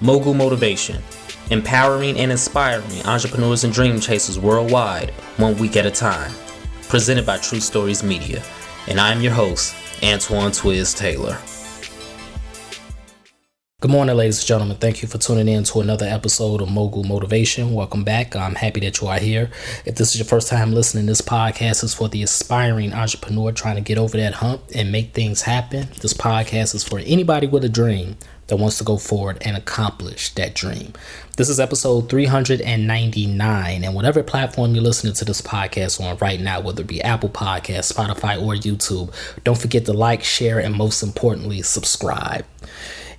Mogul Motivation, empowering and inspiring entrepreneurs and dream chasers worldwide, 1 week at a time. Presented by True Stories Media. And I'm your host, Antoine Twiz Taylor. Good morning, ladies and gentlemen. Thank you for tuning in to another episode of Mogul Motivation. Welcome back. I'm happy that you are here. If this is your first time listening, this podcast is for the aspiring entrepreneur trying to get over that hump and make things happen. This podcast is for anybody with a dream that wants to go forward and accomplish that dream. This is episode 399, and whatever platform you're listening to this podcast on right now, whether it be Apple Podcasts, Spotify, or YouTube, don't forget to like, share, and most importantly, subscribe.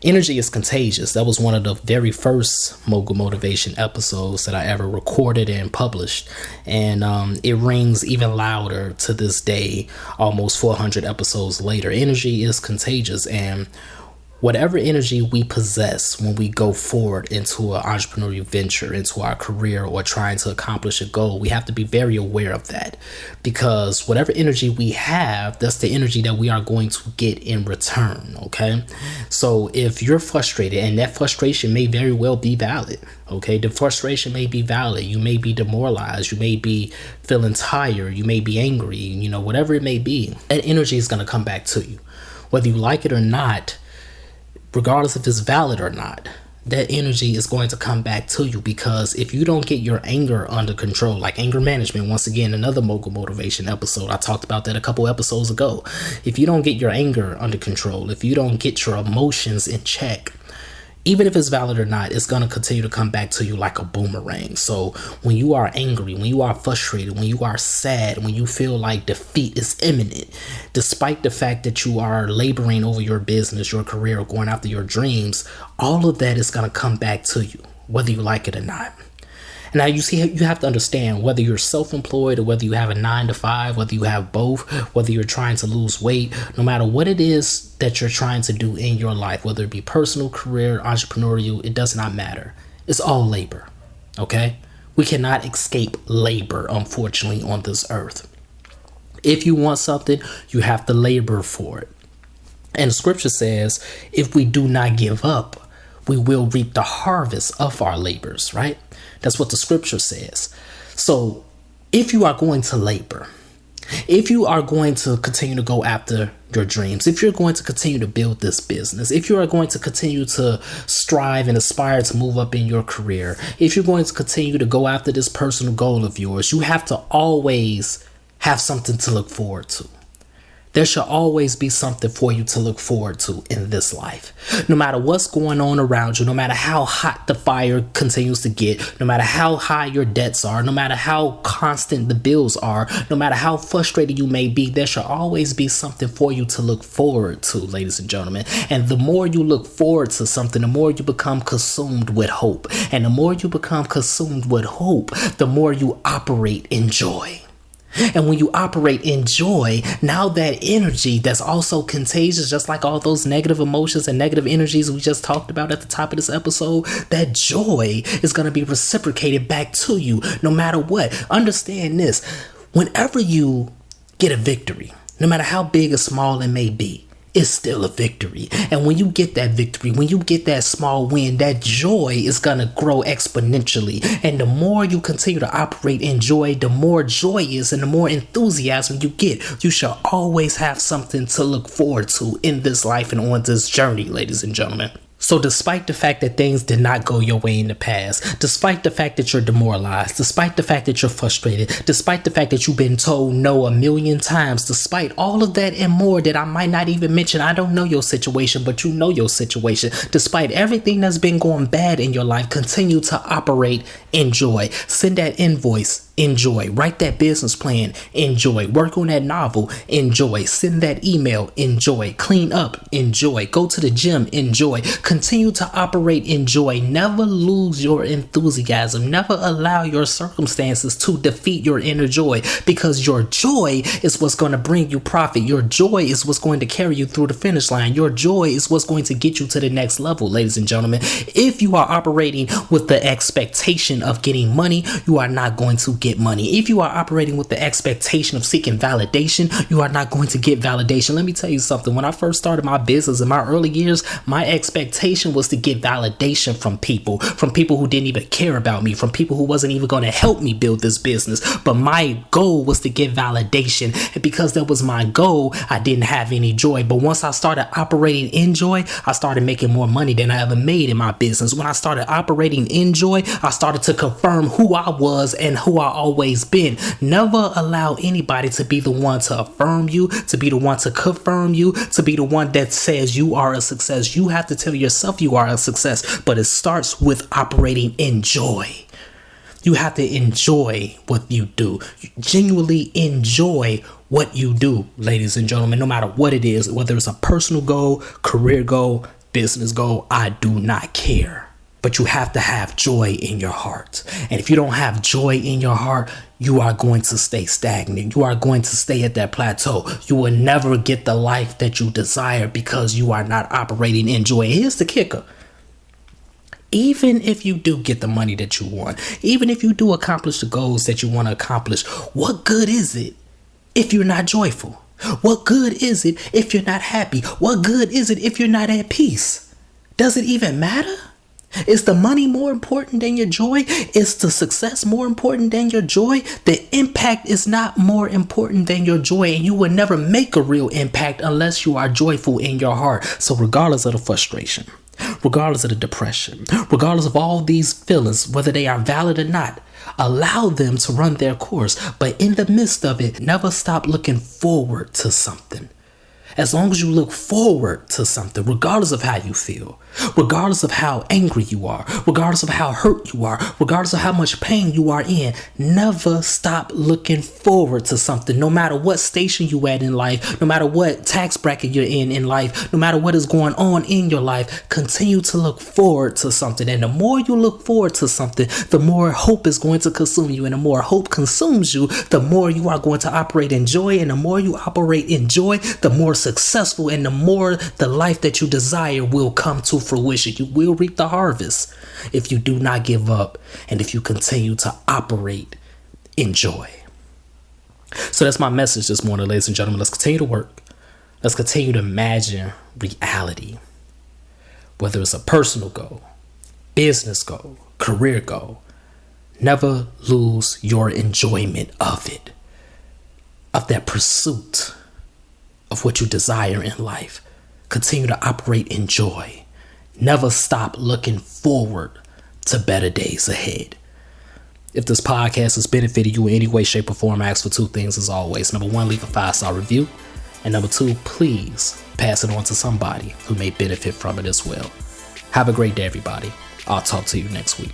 Energy is contagious. That was one of the very first Mogul Motivation episodes that I ever recorded and published. And it rings even louder to this day, almost 400 episodes later. Energy is contagious, and whatever energy we possess when we go forward into an entrepreneurial venture, into our career, or trying to accomplish a goal, we have to be very aware of that, because whatever energy we have, that's the energy that we are going to get in return. Okay. So if you're frustrated, and that frustration may very well be valid. Okay. The frustration may be valid. You may be demoralized. You may be feeling tired. You may be angry, whatever it may be, that energy is going to come back to you, whether you like it or not. Regardless if it's valid or not, that energy is going to come back to you, because if you don't get your anger under control, like anger management, once again, another Mogul Motivation episode, I talked about that a couple episodes ago. If you don't get your anger under control, if you don't get your emotions in check, even if it's valid or not, it's going to continue to come back to you like a boomerang. So when you are angry, when you are frustrated, when you are sad, when you feel like defeat is imminent, despite the fact that you are laboring over your business, your career, or going after your dreams, all of that is going to come back to you, whether you like it or not. Now, you have to understand, whether you're self-employed or whether you have a 9-to-5, whether you have both, whether you're trying to lose weight, no matter what it is that you're trying to do in your life, whether it be personal, career, entrepreneurial, it does not matter. It's all labor. Okay? We cannot escape labor, unfortunately, on this earth. If you want something, you have to labor for it. And the scripture says, if we do not give up, we will reap the harvest of our labors, right? That's what the scripture says. So if you are going to labor, if you are going to continue to go after your dreams, if you're going to continue to build this business, if you are going to continue to strive and aspire to move up in your career, if you're going to continue to go after this personal goal of yours, you have to always have something to look forward to. There should always be something for you to look forward to in this life. No matter what's going on around you, no matter how hot the fire continues to get, no matter how high your debts are, no matter how constant the bills are, no matter how frustrated you may be, there should always be something for you to look forward to, ladies and gentlemen. And the more you look forward to something, the more you become consumed with hope. And the more you become consumed with hope, the more you operate in joy. And when you operate in joy, now that energy that's also contagious, just like all those negative emotions and negative energies we just talked about at the top of this episode, that joy is going to be reciprocated back to you no matter what. Understand this: whenever you get a victory, no matter how big or small it may be, it's still a victory. And when you get that victory, when you get that small win, that joy is going to grow exponentially. And the more you continue to operate in joy, the more joyous and the more enthusiasm you get. You shall always have something to look forward to in this life and on this journey, ladies and gentlemen. So despite the fact that things did not go your way in the past, despite the fact that you're demoralized, despite the fact that you're frustrated, despite the fact that you've been told no a million times, despite all of that and more that I might not even mention, I don't know your situation, but you know your situation. Despite everything that's been going bad in your life, continue to operate in joy. Send that invoice, enjoy. Write that business plan, enjoy. Work on that novel, enjoy. Send that email, enjoy. Clean up, enjoy. Go to the gym, enjoy. Continue to operate in joy. Never lose your enthusiasm. Never allow your circumstances to defeat your inner joy, because your joy is what's going to bring you profit. Your joy is what's going to carry you through the finish line. Your joy is what's going to get you to the next level, ladies and gentlemen. If you are operating with the expectation of getting money, you are not going to get money. If you are operating with the expectation of seeking validation, you are not going to get validation. Let me tell you something. When I first started my business in my early years, my expectation was to get validation from people who didn't even care about me, from people who wasn't even going to help me build this business. But my goal was to get validation. And because that was my goal, I didn't have any joy. But once I started operating in joy, I started making more money than I ever made in my business. When I started operating in joy, I started to confirm who I was and who I always been. Never allow anybody to be the one to affirm you, to be the one to confirm you, to be the one that says you are a success. You have to tell yourself you are a success, but it starts with operating in joy. You have to enjoy what you do. You genuinely enjoy what you do, ladies and gentlemen, no matter what it is, whether it's a personal goal, career goal, business goal, I do not care. But you have to have joy in your heart. And if you don't have joy in your heart, you are going to stay stagnant. You are going to stay at that plateau. You will never get the life that you desire because you are not operating in joy. And here's the kicker. Even if you do get the money that you want, even if you do accomplish the goals that you want to accomplish, what good is it if you're not joyful? What good is it if you're not happy? What good is it if you're not at peace? Does it even matter? Is the money more important than your joy? Is the success more important than your joy? The impact is not more important than your joy, and you will never make a real impact unless you are joyful in your heart. So regardless of the frustration, regardless of the depression, regardless of all these feelings, whether they are valid or not, allow them to run their course. But in the midst of it, never stop looking forward to something. As long as you look forward to something, regardless of how you feel, regardless of how angry you are, regardless of how hurt you are, regardless of how much pain you are in, never stop looking forward to something. No matter what station you at in life, no matter what tax bracket you're in life, no matter what is going on in your life, continue to look forward to something. And the more you look forward to something, the more hope is going to consume you. And the more hope consumes you, the more you are going to operate in joy. And the more you operate in joy, the more successful and the more the life that you desire will come to fruition. You will reap the harvest if you do not give up and if you continue to operate in joy. So that's my message this morning, ladies and gentlemen. Let's continue to work. Let's continue to imagine reality. Whether it's a personal goal, business goal, career goal, never lose your enjoyment of it, of that pursuit of what you desire in life. Continue to operate in joy. Never stop looking forward to better days ahead. If this podcast has benefited you in any way, shape, or form, I ask for two things as always. Number one, leave a 5-star review. And number two, please pass it on to somebody who may benefit from it as well. Have a great day, everybody. I'll talk to you next week.